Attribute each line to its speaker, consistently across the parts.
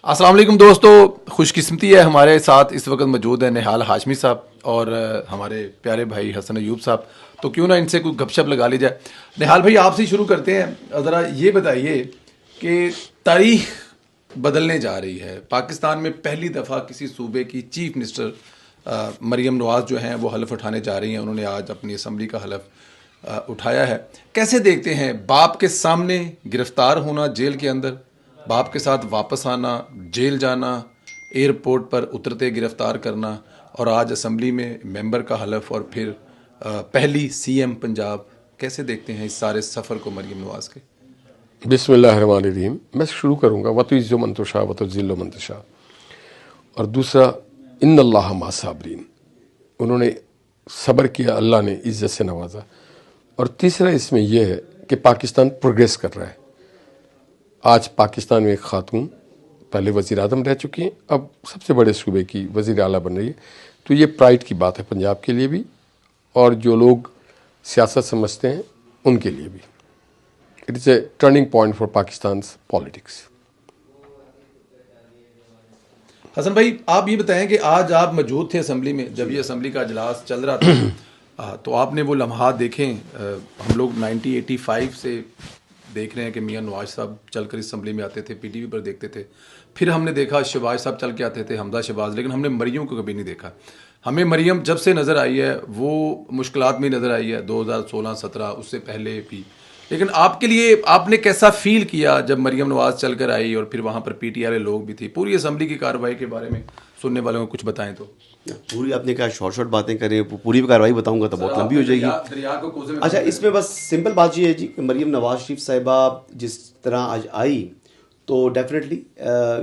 Speaker 1: अस्सलाम वालेकुम दोस्तों, खुशकिस्मती है हमारे साथ इस वक्त मौजूद है निहाल हाशमी साहब और हमारे प्यारे भाई हसन अयूब साहब। तो क्यों ना इनसे कोई गपशप लगा ली जाए। निहाल भाई आपसे ही शुरू करते हैं। ज़रा ये बताइए कि तारीख बदलने जा रही है। पाकिस्तान में पहली दफ़ा किसी सूबे की चीफ मिनिस्टर मरीम नवाज़ जो हैं वो हलफ उठाने जा रही हैं। उन्होंने आज अपनी असम्बली का हलफ उठाया है। कैसे देखते हैं बाप के सामने गिरफ्तार होना जेल के अंदर, बाप के साथ वापस आना, जेल जाना, एयरपोर्ट पर उतरते गिरफ्तार करना और आज असम्बली में मेंबर का हलफ और फिर पहली सीएम पंजाब। कैसे देखते हैं इस सारे सफ़र को मरीम नवाज़ के?
Speaker 2: बिस्मिल्लाहिर्रहमानिर्रहीम। मैं शुरू करूँगा वतुइज़्ज़ु मन तशा वतुज़िल्लु मन तशा, और दूसरा इन्नल्लाह मा साबिरीन, उन्होंने सब्र किया, अल्लाह ने इज़्ज़त से नवाजा। और तीसरा इसमें यह है कि पाकिस्तान प्रोग्रेस कर रहा है। आज पाकिस्तान में एक खातून पहले वज़ीर आज़म रह चुकी हैं, अब सबसे बड़े सूबे की वज़ीर आला बन रही है। तो ये प्राइड की बात है पंजाब के लिए भी और जो लोग सियासत समझते हैं उनके लिए भी। It is a turning point for Pakistan politics.
Speaker 1: Hasan भाई आप ये बताएं कि आज आप मौजूद थे असम्बली में जब ये असम्बली का इजलास चल रहा था। तो आपने वो लम्हात देखें। हम लोग 1985 से देख रहे हैं कि मियां नवाज साहब चलकर इस असम्बली में आते थे, पीटीवी पर देखते थे। फिर हमने देखा शहबाज साहब चल के आते थे, हमदा शहबाज, लेकिन हमने मरियम को कभी नहीं देखा। हमें मरियम जब से नज़र आई है वो मुश्किलात में नज़र आई है, 2016-17, उससे पहले भी। लेकिन आपके लिए आपने कैसा फील किया जब मरियम नवाज चल कर आई और फिर वहाँ पर पीटीआई वाले लोग भी थे? पूरी असम्बली की कार्रवाई के बारे में सुनने वालों को कुछ बताएं तो।
Speaker 3: पूरी आपने कहा शॉर्ट बातें करें, पूरी कार्रवाई बताऊंगा तो बहुत लंबी हो जाएगी। अच्छा, इसमें बस सिंपल बात ये है जी कि मरियम नवाज शरीफ साहिबा जिस तरह आज आई तो डेफिनेटली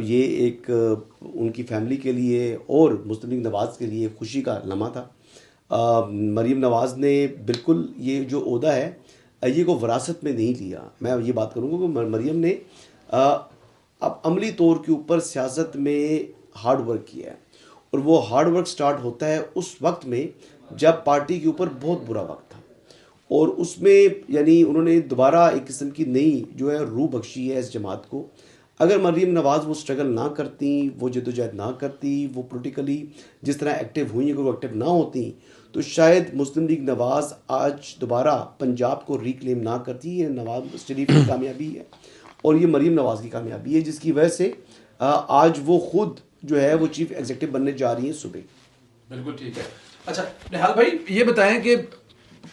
Speaker 3: ये एक उनकी फैमिली के लिए और मुस्लिम लीग नवाज के लिए खुशी का लम्हा था। मरियम नवाज ने बिल्कुल ये जो ओहदा है ये को विरासत में नहीं लिया। मैं ये बात करूँगा कि मरियम ने अब अमली तौर के ऊपर सियासत में हार्ड वर्क किया है और वो हार्ड वर्क स्टार्ट होता है उस वक्त में जब पार्टी के ऊपर बहुत बुरा वक्त था और उसमें यानी उन्होंने दोबारा एक किस्म की नई जो है रूह बख्शी है इस जमात को। अगर मरीम नवाज़ वो स्ट्रगल ना करती, वो जद्दोजहद ना करती, वो पॉलिटिकली जिस तरह एक्टिव हुई, अगर वो एक्टिव ना होती तो शायद मुस्लिम लीग नवाज़ आज दोबारा पंजाब को रिक्लेम ना करती। ये नवाज शरीफ की कामयाबी है और ये मरीम नवाज़ की कामयाबी है जिसकी वजह से आज वो खुद जो है वो चीफ एग्जीक्यूटिव बनने जा रही हैं सुबह।
Speaker 1: बिल्कुल ठीक है। अच्छा निहाल भाई ये बताएं कि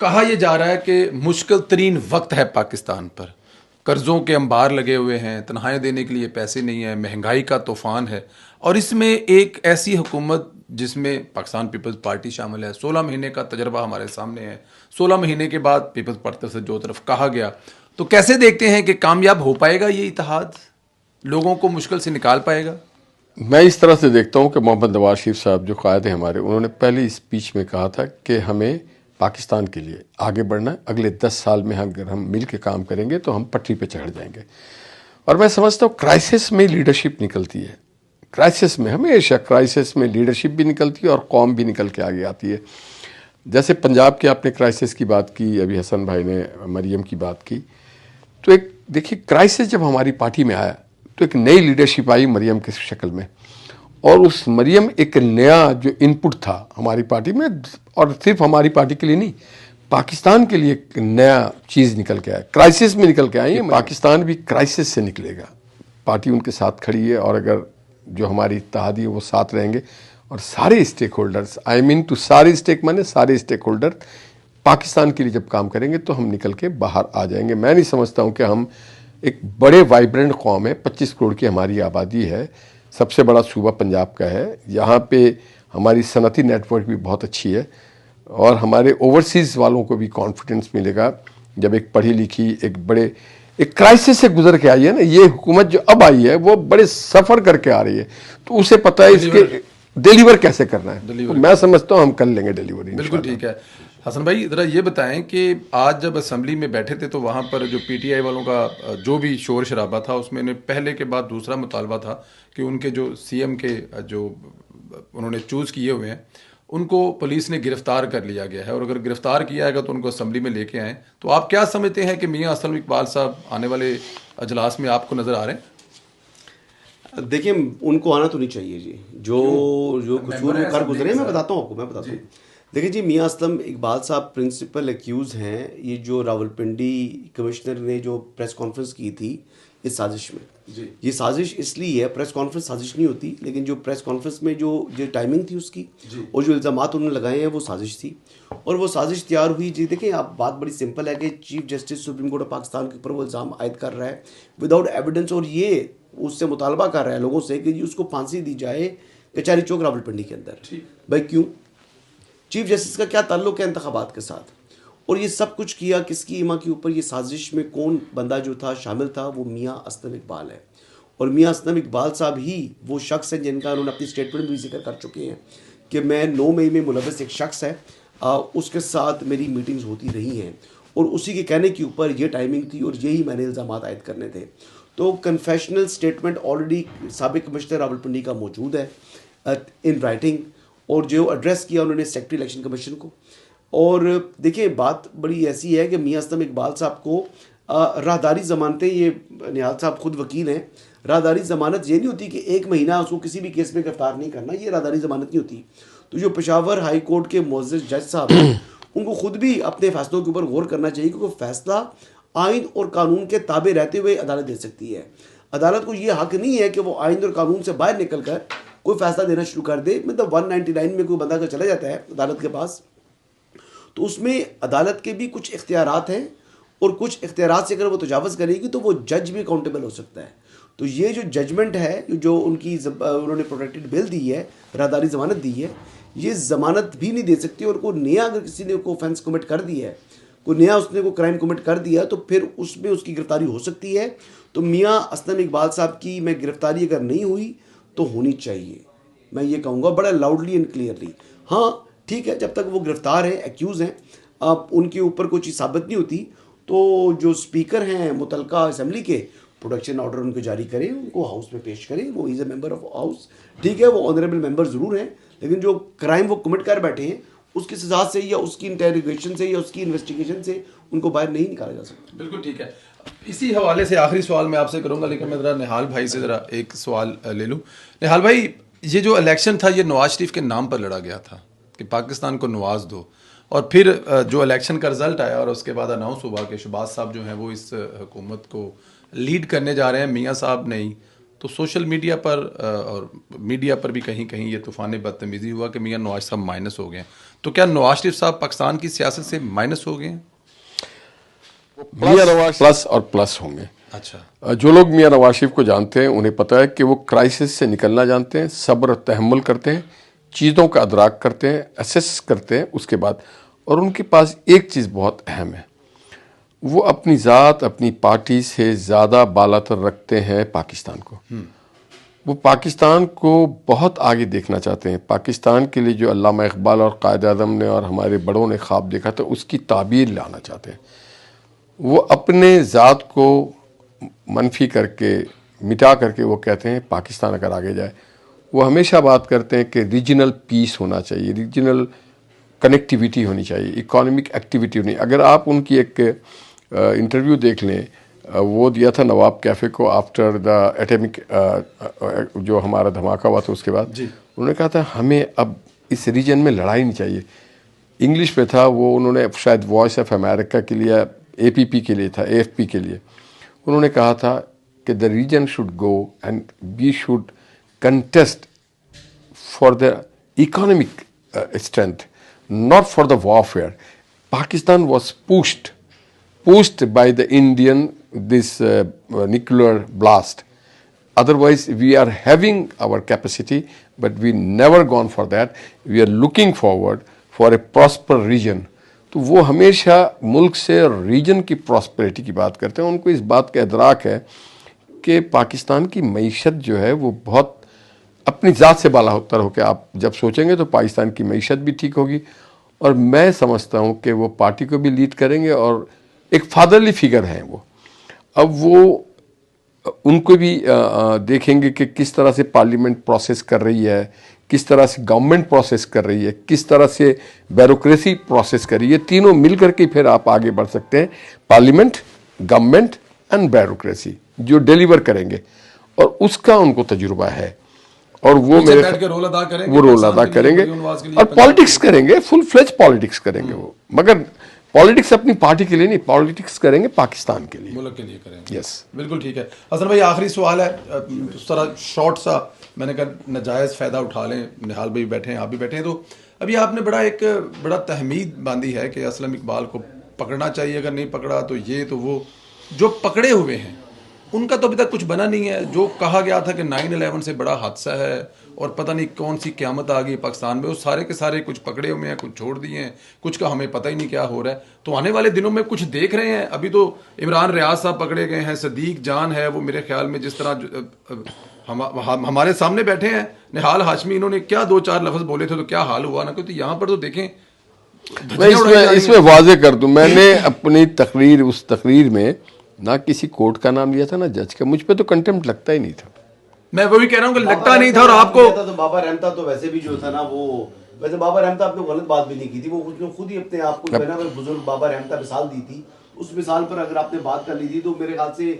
Speaker 1: कहा यह जा रहा है कि मुश्किल तरीन वक्त है पाकिस्तान पर, कर्ज़ों के अंबार लगे हुए हैं, तनख्वाहें देने के लिए पैसे नहीं है, महंगाई का तूफ़ान है और इसमें एक ऐसी हुकूमत जिसमें पाकिस्तान पीपल्स पार्टी शामिल है। 16 महीने का तजर्बा हमारे सामने है। 16 महीने के बाद पीपल्स पार्टी से जो तरफ कहा गया, तो कैसे देखते हैं कि कामयाब हो पाएगा ये इत्तेहाद, लोगों को मुश्किल से निकाल पाएगा?
Speaker 2: मैं इस तरह से देखता हूँ कि मोहम्मद नवाज शरीफ साहब जो कायद हैं हमारे, उन्होंने पहली स्पीच में कहा था कि हमें पाकिस्तान के लिए आगे बढ़ना है। अगले 10 साल में अगर हम मिल के काम करेंगे तो हम पटरी पे चढ़ जाएंगे। और मैं समझता हूँ क्राइसिस में लीडरशिप निकलती है। क्राइसिस में हमेशा क्राइसिस में लीडरशिप भी निकलती है और कौम भी निकल के आगे आती है। जैसे पंजाब के आपने क्राइसिस की बात की, अभी हसन भाई ने मरियम की बात की, तो एक देखिए क्राइसिस जब हमारी पार्टी में आया तो एक नई लीडरशिप आई मरियम की शक्ल में और उस मरियम एक नया जो इनपुट था हमारी पार्टी में, और सिर्फ हमारी पार्टी के लिए नहीं, पाकिस्तान के लिए एक नया चीज़ निकल के आया, क्राइसिस में निकल के आई है। पाकिस्तान भी क्राइसिस से निकलेगा। पार्टी उनके साथ खड़ी है और अगर जो हमारी इत्तेहादी है वो साथ रहेंगे और सारे stake holders, I mean to सारे स्टेक माने सारे स्टेक होल्डर पाकिस्तान के लिए जब काम करेंगे तो हम निकल के बाहर आ जाएंगे। मैं नहीं समझता हूँ कि हम एक बड़े वाइब्रेंट कौम है, 25 करोड़ की हमारी आबादी है, सबसे बड़ा सूबा पंजाब का है, यहाँ पे हमारी सनती नेटवर्क भी बहुत अच्छी है और हमारे ओवरसीज़ वालों को भी कॉन्फिडेंस मिलेगा जब एक पढ़ी लिखी एक क्राइसिस से गुजर के आई है ना। ये हुकूमत जो अब आई है वो बड़े सफ़र करके आ रही है तो उसे पता है इसके डिलीवर कैसे करना है। तो मैं समझता हूँ हम कर लेंगे डिलीवरी।
Speaker 1: बिल्कुल ठीक है। हसन भाई ज़रा ये बताएं कि आज जब असम्बली में बैठे थे तो वहाँ पर जो पीटीआई वालों का जो भी शोर शराबा था उसमें पहले के बाद दूसरा मुतालबा था कि उनके जो सीएम के जो उन्होंने चूज़ किए हुए हैं उनको पुलिस ने गिरफ्तार कर लिया गया है और अगर गिरफ्तार किया जाएगा तो उनको असम्बली में लेके आएँ। तो आप क्या समझते हैं कि मियाँ असलम इकबाल साहब आने वाले अजलास में आपको नज़र आ रहे हैं?
Speaker 3: देखिए उनको आना तो नहीं चाहिए जी, जो कुछ वो कर गुजरे, मैं बताता हूँ आपको। देखिए जी, मियां असलम इकबाल साहब प्रिंसिपल एक्यूज हैं। ये जो रावलपिंडी कमिश्नर ने जो प्रेस कॉन्फ्रेंस की थी इस साजिश में जी, ये साजिश इसलिए है, प्रेस कॉन्फ्रेंस साजिश नहीं होती, लेकिन जो प्रेस कॉन्फ्रेंस में जो टाइमिंग थी उसकी और जो इल्ज़ामात उन्होंने लगाए हैं वो साजिश थी। और वो साजिश तैयार हुई जी। देखें आप, बात बड़ी सिंपल है कि chief justice supreme court of Pakistan के ऊपर वो इल्ज़ाम आयद कर रहा है विदाउट एविडेंस, और ये उससे मुतालबा कर रहा है लोगों से कि जी उसको फांसी दी जाए कचहरी चौक रावलपिंडी के अंदर। भाई क्यों? चीफ जस्टिस का क्या ताल्लुक है इंतखाबात के साथ? और ये सब कुछ किया किसकी इमा के ऊपर? ये साजिश में कौन बंदा जो था शामिल था, वो मियां असलम इकबाल है। और मियां असलम इकबाल साहब ही वो शख्स हैं जिनका उन्होंने अपनी स्टेटमेंट में भी जिक्र कर चुके हैं कि मैं 9 मई में मुलव्वस एक शख्स है, उसके साथ मेरी मीटिंग्स होती रही हैं और उसी के कहने के ऊपर ये टाइमिंग थी और यही मैंने इल्ज़ाम आयद करने थे। तो कन्फेशनल स्टेटमेंट ऑलरेडी साबिक कमिश्नर रावलपिंडी का मौजूद है इन राइटिंग, और जो एड्रेस किया उन्होंने सेक्रेटरी इलेक्शन कमीशन को। और देखिए बात बड़ी ऐसी है कि मियां असलम इकबाल साहब को राहदारी ज़मानतें, ये निहाल साहब खुद वकील हैं, राहदारी ज़मानत ये नहीं होती कि 1 महीना उसको किसी भी केस में गिरफ्तार नहीं करना, ये राहदारी ज़मानत नहीं होती। तो जो पेशावर हाई कोर्ट के मुअज़्ज़ज़ जज साहब हैं उनको खुद भी अपने फैसलों के ऊपर गौर करना चाहिए, क्योंकि फैसला आइन और कानून के ताबे रहते हुए अदालत दे सकती है। अदालत को ये हक नहीं है कि वो आइन और कानून से बाहर निकल कर कोई फैसला देना शुरू कर दे। मतलब 199 में कोई बंदा अगर चला जाता है अदालत के पास, तो उसमें अदालत के भी कुछ इख्तियारात हैं, और कुछ इख्तियारात से अगर वो तजावज़ करेगी तो वो जज भी अकाउंटेबल हो सकता है। तो ये जो जजमेंट है, जो उनकी उन्होंने प्रोटेक्टेड बेल दी है, राहदारी ज़मानत दी है, ये ज़मानत भी नहीं दे सकती। और कोई नया अगर किसी ने को ऑफेंस कमिट कर दिया है, कोई नया उसने को क्राइम कमिट कर दिया, तो फिर उसमें उसकी गिरफ्तारी हो सकती है। तो मियां असलम इकबाल साहब की मैं गिरफ्तारी अगर नहीं हुई तो होनी चाहिए, मैं ये कहूँगा बड़ा लाउडली एंड क्लियरली। हाँ ठीक है, जब तक वो गिरफ्तार हैं, एक्यूज़ हैं, अब उनके ऊपर कोई चीज़ साबित नहीं होती, तो जो स्पीकर हैं मुतलका असेंबली के, प्रोटेक्शन ऑर्डर उनको जारी करें, उनको हाउस में पेश करें। वो is a member of house, ठीक है, वो ऑनरेबल मेंबर ज़रूर हैं, लेकिन जो क्राइम वो कमिट कर बैठे हैं उसकी सजा से या उसकी इंटेरोगेशन से या उसकी इन्वेस्टिगेशन से उनको बाहर नहीं निकाला जा सकता।
Speaker 1: बिल्कुल ठीक है। इसी हवाले से आखिरी सवाल मैं आपसे करूंगा, लेकिन मैं ज़रा निहाल भाई से ज़रा एक सवाल ले लूँ। निहाल भाई, ये जो इलेक्शन था ये नवाज शरीफ के नाम पर लड़ा गया था कि पाकिस्तान को नवाज दो, और फिर जो इलेक्शन का रिजल्ट आया और उसके बाद अनाउंस हुआ कि शहबाज साहब जो हैं वो इस हुकूमत को लीड करने जा रहे हैं, मियां साहब नहीं, तो सोशल मीडिया पर और मीडिया पर भी कहीं कहीं ये तूफ़ान बदतमीज़ी हुआ कि मियां नवाज साहब माइनस हो गए। तो क्या नवाज शरीफ साहब पाकिस्तान की सियासत से माइनस हो गए हैं?
Speaker 2: मियां नवाज प्लस और प्लस होंगे।
Speaker 1: अच्छा,
Speaker 2: जो लोग मियां नवाज शरीफ को जानते हैं उन्हें पता है कि वो क्राइसिस से निकलना जानते हैं, सब्र तहम्मुल करते हैं, चीज़ों का अदराक करते हैं, असेस करते हैं उसके बाद। और उनके पास एक चीज़ बहुत अहम है, वो अपनी ज़ात अपनी पार्टी से ज़्यादा बालातर रखते हैं पाकिस्तान को। वो पाकिस्तान को बहुत आगे देखना चाहते हैं। पाकिस्तान के लिए जो अल्लामा इकबाल और कायद आज़म ने और हमारे बड़ों ने ख्वाब देखा था उसकी ताबीर लाना चाहते हैं। वो अपने ज़ात को मनफी करके मिटा करके वो कहते हैं पाकिस्तान अगर आगे जाए। वो हमेशा बात करते हैं कि रीजनल पीस होना चाहिए, रीजनल कनेक्टिविटी होनी चाहिए, इकोनॉमिक एक्टिविटी होनी। अगर आप उनकी एक इंटरव्यू देख लें, वो दिया था नवाब कैफ़े को आफ्टर द एटॉमिक जो हमारा धमाका हुआ था उसके बाद, उन्होंने कहा था हमें अब इस रीजन में लड़ाई नहीं चाहिए। इंग्लिश में था वो, उन्होंने शायद वॉइस ऑफ अमेरिका के लिए, APP के लिए था, AFP के लिए उन्होंने कहा था कि the reason should go and we should contest for the economic strength, not for the warfare. Pakistan was pushed by the Indian this nuclear blast. Otherwise, we are having our capacity, but we never gone for that. We are looking forward for a prosper region. तो वो हमेशा मुल्क से reason की prosperity की बात करते हैं। उनको इस बात का इदराक है कि पाकिस्तान की मईशत जो है वो बहुत अपनी ज़ात से बालातर होकर आप जब सोचेंगे तो पाकिस्तान की मईशत भी ठीक होगी। और मैं समझता हूँ कि वो पार्टी को भी लीड करेंगे और एक फादरली फिगर हैं वो। अब वो उनको भी देखेंगे कि किस तरह से पार्लियामेंट प्रोसेस कर रही है, किस तरह से गवर्नमेंट प्रोसेस कर रही है, किस तरह से ब्यूरोक्रेसी प्रोसेस कर रही है। तीनों मिल करके फिर आप आगे बढ़ सकते हैं, पार्लियामेंट, गवर्नमेंट एंड ब्यूरोक्रेसी जो डिलीवर करेंगे। और उसका उनको तजुर्बा है और वो
Speaker 1: उनसे
Speaker 2: मेरे
Speaker 1: बैठ के रोल अदा करेंगे,
Speaker 2: वो रोल
Speaker 1: पाकिस्तान
Speaker 2: अदा
Speaker 1: के लिए,
Speaker 2: करेंगे
Speaker 1: बड़ी नवाज के लिए,
Speaker 2: और
Speaker 1: पंजाब
Speaker 2: पॉलिटिक्स करेंगे, फुल फ्लेज पॉलिटिक्स करेंगे वो, मगर पॉलिटिक्स अपनी पार्टी के लिए नहीं, पॉलिटिक्स करेंगे पाकिस्तान के लिए।
Speaker 1: मुल्क के लिए करेंगे।
Speaker 2: यस,
Speaker 1: बिल्कुल ठीक है। हसन भाई आखिरी सवाल है, उस तरह शॉर्ट सा, मैंने कहा नजायज़ फ़ायदा उठा लें, निहाल भाई बैठे हैं, आप भी बैठे हैं, तो अभी आपने बड़ा तहमीद बांधी है कि असलम इकबाल को पकड़ना चाहिए, अगर नहीं पकड़ा तो ये तो वो। जो पकड़े हुए हैं उनका तो अभी तक कुछ बना नहीं है। जो कहा गया था कि 9/11 से बड़ा हादसा है और पता नहीं कौन सी क़यामत आ गई पाकिस्तान में, वो सारे के सारे कुछ पकड़े हुए हैं, कुछ छोड़ दिए हैं, कुछ का हमें पता ही नहीं क्या हो रहा है। तो आने वाले दिनों में कुछ देख रहे हैं। अभी तो इमरान रियाज साहब पकड़े गए हैं, सदीक जान है, वो मेरे ख्याल में जिस तरह हमारे सामने बैठे हैं, निहाल हाशमी, इन्होंने क्या 2-4 लफ्ज़ बोले थे तो क्या हाल हुआ ना, तो यहाँ पर तो देखें
Speaker 2: मैं इसमें वाजे कर दूं, मैंने अपनी तकरीर, उस तकरीर में ना किसी कोर्ट का नाम लिया था ना जज का, मुझ पे तो कंटेम्प्ट लगता ही नहीं था।
Speaker 1: मैं वही कह रहा हूँ कि लगता नहीं था। और आपको
Speaker 3: तो बाबा रहमता तो वैसे भी जो था ना, वो वैसे बाबा रहमता आपने गलत बात भी नहीं की थी, वो उसने खुद ही अपने आप को ना बुजुर्ग बाबा रहमता मिसाल दी थी, उस मिसाल पर अगर आपने बात कर ली थी तो मेरे ख्याल से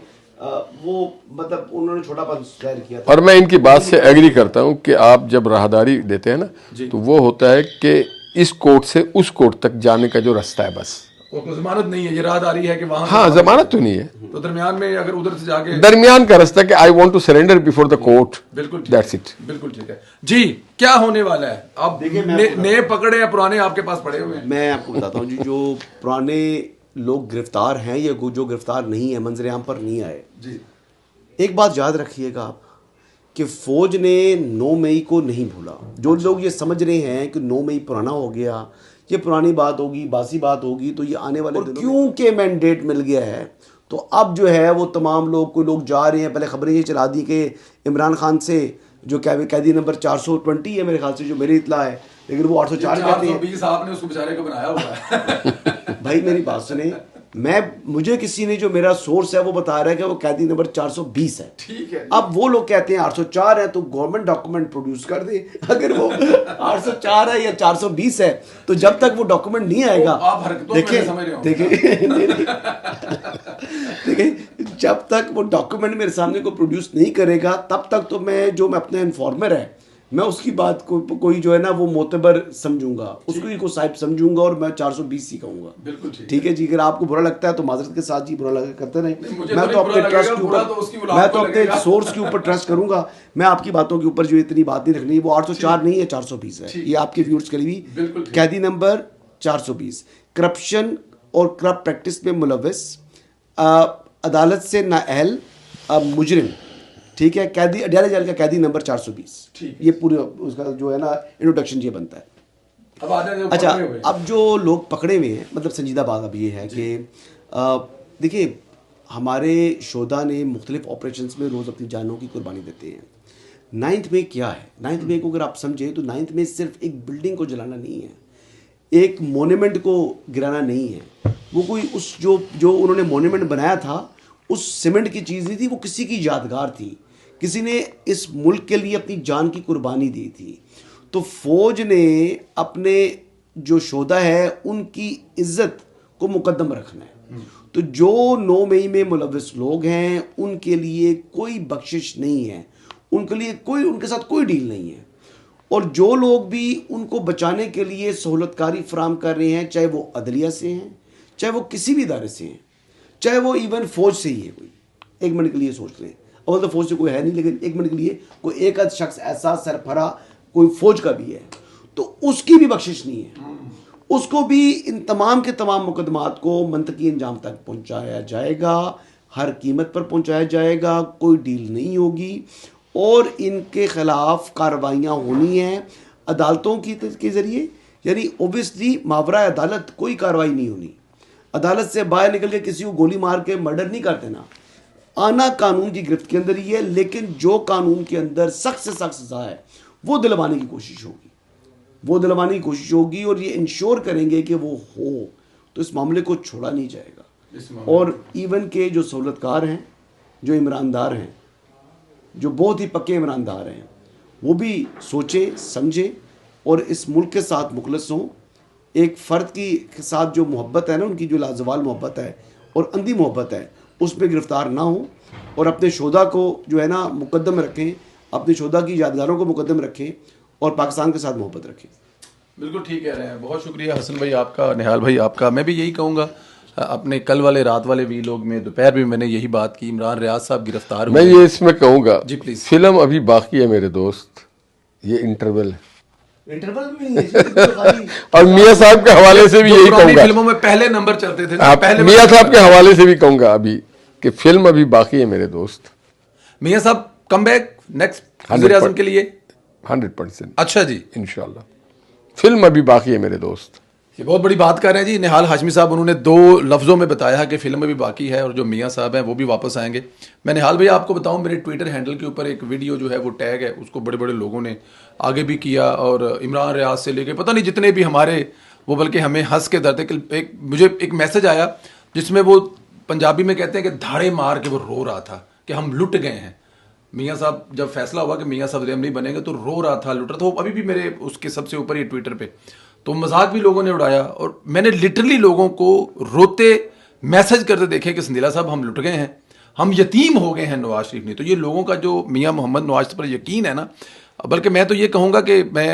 Speaker 3: वो मतलब उन्होंने छोटापन जाहिर किया था।
Speaker 2: और मैं इनकी बात से एग्री करता हूं कि आप जब राहदारी देते हैं ना, तो वो होता है कि इस कोर्ट से उस कोर्ट तक जाने का जो रास्ता है, बस
Speaker 1: वो जमानत नहीं है, ये राहदारी है कि वहां
Speaker 2: हाँ, जमानत तो नहीं है,
Speaker 1: तो दरमियान में अगर उधर से जाके
Speaker 2: दरमियान का रास्ता कि I want to surrender before the court,
Speaker 1: बिल्कुल
Speaker 2: दैट्स इट।
Speaker 1: बिल्कुल ठीक है जी। क्या होने वाला है अब? नए पकड़े हैं, पुराने आपके पास पड़े हुए हैं।
Speaker 3: मैं आपको बताता हूँ जी, जो पुराने लोग गिरफ्तार हैं या जो गिरफ्तार नहीं है, मंजर आम पर नहीं आए
Speaker 1: जी,
Speaker 3: एक बात याद रखिएगा आप कि फौज ने 9 मई को नहीं भूला। जो लोग ये समझ रहे हैं कि 9 मई पुराना हो गया, ये पुरानी बात होगी, बासी बात होगी, तो ये आने वाले दिनों क्योंकि मैंडेट मिल गया है तो अब जो है वो तमाम लोग, कोई लोग जा रहे हैं। पहले खबरें ये चला दी कि इमरान खान से जो कैदी नंबर 420 है मेरे ख्याल से, जो मेरी इतला है, लेकिन वो 804 कहते हैं।
Speaker 1: 420 आपने उसको बेचारे को बनाया हुआ है।
Speaker 3: भाई मेरी बात सुने, मुझे किसी ने, जो मेरा सोर्स है वो बता रहा है कि वो कैदी नंबर 420 है।
Speaker 1: ठीक है।
Speaker 3: अब वो लोग कहते हैं 804 है, तो गवर्नमेंट डॉक्यूमेंट प्रोड्यूस कर दे। अगर वो 804 है या 420 है, तो जब तक वो डॉक्यूमेंट नहीं आएगा,
Speaker 1: आप हरकतों में समझ रहे हो।
Speaker 3: देखिए जब तक वो डॉक्यूमेंट मेरे सामने को प्रोड्यूस नहीं करेगा, तब तक तो मैं अपने इन्फॉर्मर है, मैं उसकी बात को कोई जो है ना वो मोतबर समझूंगा, उसको ही को साहिब समझूंगा और मैं 420 ही कहूंगा।
Speaker 1: बिल्कुल
Speaker 3: ठीक है जी। अगर आपको बुरा लगता है तो माजरत के साथ जी, बुरा लगा करते रहे। मैं तो अपने ट्रस्ट के ऊपर, मैं तो अपने सोर्स के ऊपर ट्रस्ट करूंगा। मैं आपकी बातों के ऊपर जो इतनी बात नहीं रखनी, वो 804 नहीं है, 420 है। ये आपके व्यूअर्स के लिए भी कैदी नंबर 420, करप्शन और करप्ट प्रैक्टिस में मुलविस, अदालत से नाअहल मुजरिम, ठीक है, कैदी अडयाला जेल का कैदी नंबर 420। ये पूरे उसका जो है ना इंट्रोडक्शन ये बनता है।
Speaker 1: अब आ जाए
Speaker 3: अच्छा, अब जो लोग पकड़े हुए हैं, मतलब संजीदा बात अब ये है कि देखिए हमारे शोधा ने मुख्तलिफ ऑपरेशंस में रोज़ अपनी जानों की कुर्बानी देते हैं। 9 मई क्या है? 9 मई को अगर आप समझे तो 9 मई सिर्फ एक बिल्डिंग को जलाना नहीं है, एक मोन्यूमेंट को गिराना नहीं है। वो कोई उस जो उन्होंने मोन्यूमेंट बनाया था, उस सीमेंट की चीज़ नहीं थी, वो किसी की यादगार थी, किसी ने इस मुल्क के लिए अपनी जान की कुर्बानी दी थी। तो फौज ने अपने जो शोधा है उनकी इज्जत को मुकद्दम रखना है। तो जो 9 मई में मुलविस लोग हैं उनके लिए कोई बख्शिश नहीं है, उनके लिए उनके साथ कोई डील नहीं है। और जो लोग भी उनको बचाने के लिए सहूलतकारी फराम कर रहे हैं, चाहे वो अदलिया से हैं, चाहे वो किसी भी इदारे से हैं, चाहे वो इवन फौज से ही है, कोई एक मिनट के लिए सोच लें, और तो फौज से कोई है नहीं, लेकिन एक मिनट के लिए कोई एक आध शख्स ऐसा सरफरा कोई फौज का भी है, तो उसकी भी बख्शिश नहीं है। उसको भी इन तमाम के तमाम मुकदमात को मंतकी अंजाम तक पहुंचाया जाएगा, हर कीमत पर पहुंचाया जाएगा, कोई डील नहीं होगी और इनके खिलाफ कार्रवाइयाँ होनी हैं अदालतों के ज़रिए। यानी ओबियसली मावरा अदालत कोई कार्रवाई नहीं होनी, अदालत से बाहर निकल के किसी को गोली मार के मर्डर नहीं करते ना, आना कानून की गिरफ्त के अंदर ही है, लेकिन जो कानून के अंदर सख्त से सख्त सजा है वो दिलवाने की कोशिश होगी, वो दिलवाने की कोशिश होगी और ये इंश्योर करेंगे कि वो हो, तो इस मामले को छोड़ा नहीं जाएगा। और इवन के जो सहूलतकार हैं, जो ईमानदार हैं, जो बहुत ही पक्के ईमानदार हैं, वो भी सोचे समझे और इस मुल्क के साथ मुखलस हों। एक फ़र्द के साथ जो मोहब्बत है ना, उनकी जो लाजवाल मोहब्बत है और अंधी मोहब्बत है, उस पर गिरफ्तार ना हो और अपने शोधा को जो है ना मुकद्दम रखें, अपनी शोधा की यादगारों को मुकद्दम रखें और पाकिस्तान के साथ मोहब्बत रखें।
Speaker 1: बिल्कुल ठीक कह रहे हैं, बहुत शुक्रिया हसन भाई आपका, निहाल भाई आपका। मैं भी यही कहूँगा, अपने कल वाले रात वाले वीलॉग में दोपहर में मैंने यही बात की, इमरान रियाज साहब गिरफ्तार
Speaker 2: मैं
Speaker 1: हुए।
Speaker 2: ये इसमें कहूँगा,
Speaker 1: जी प्लीज।
Speaker 2: फिल्म अभी बाकी है मेरे दोस्त, ये इंटरवल है।
Speaker 3: इंटरवल भी नहीं है इसमें तो खाली
Speaker 2: और मियाँ साहब के हवाले से भी
Speaker 1: जो
Speaker 2: यही
Speaker 1: पुरानी
Speaker 2: कहूँगा,
Speaker 1: फिल्मों में पहले नंबर चलते थे ना,
Speaker 2: आप
Speaker 1: पहले
Speaker 2: मियाँ
Speaker 1: नंबर
Speaker 2: साहब के
Speaker 1: चलते
Speaker 2: हवाले से भी कहूँगा अभी कि फिल्म अभी बाकी है मेरे दोस्त।
Speaker 1: थे। मियाँ साहब कम बैक नेक्स्ट वज़ीर आज़म के लिए
Speaker 2: 100%।
Speaker 1: अच्छा जी,
Speaker 2: इंशाल्लाह फिल्म अभी बाकी है मेरे दोस्त।
Speaker 1: ये बहुत बड़ी बात कर रहे हैं जी निहाल हाशमी साहब। उन्होंने 2 लफ्ज़ों में बताया कि फिल्म अभी बाकी है और जो मियाँ साहब हैं वो भी वापस आएंगे। मैं निहाल भैया आपको बताऊं, मेरे ट्विटर हैंडल के ऊपर एक वीडियो जो है वो टैग है, उसको बड़े बड़े लोगों ने आगे भी किया और इमरान रियाज से लेके पता नहीं जितने भी हमारे वो, बल्कि हमें हंस के दर्द एक मुझे एक मैसेज आया जिसमें वो पंजाबी में कहते हैं कि धाड़े मार के वो रो रहा था कि हम लुट गए हैं। मियाँ साहब जब फैसला हुआ कि मियाँ साहब वज़ीर नहीं बनेंगे तो रो रहा था, लुट रहा था। वो अभी भी मेरे उसके सबसे ऊपर ही ट्विटर पे, तो मजाक भी लोगों ने उड़ाया और मैंने लिटरली लोगों को रोते मैसेज करते देखे कि संदीला साहब हम लुट गए हैं, हम यतीम हो गए हैं नवाज शरीफ ने। तो ये लोगों का जो मियाँ मोहम्मद नवाज पर यकीन है ना, बल्कि मैं तो ये कहूँगा कि मैं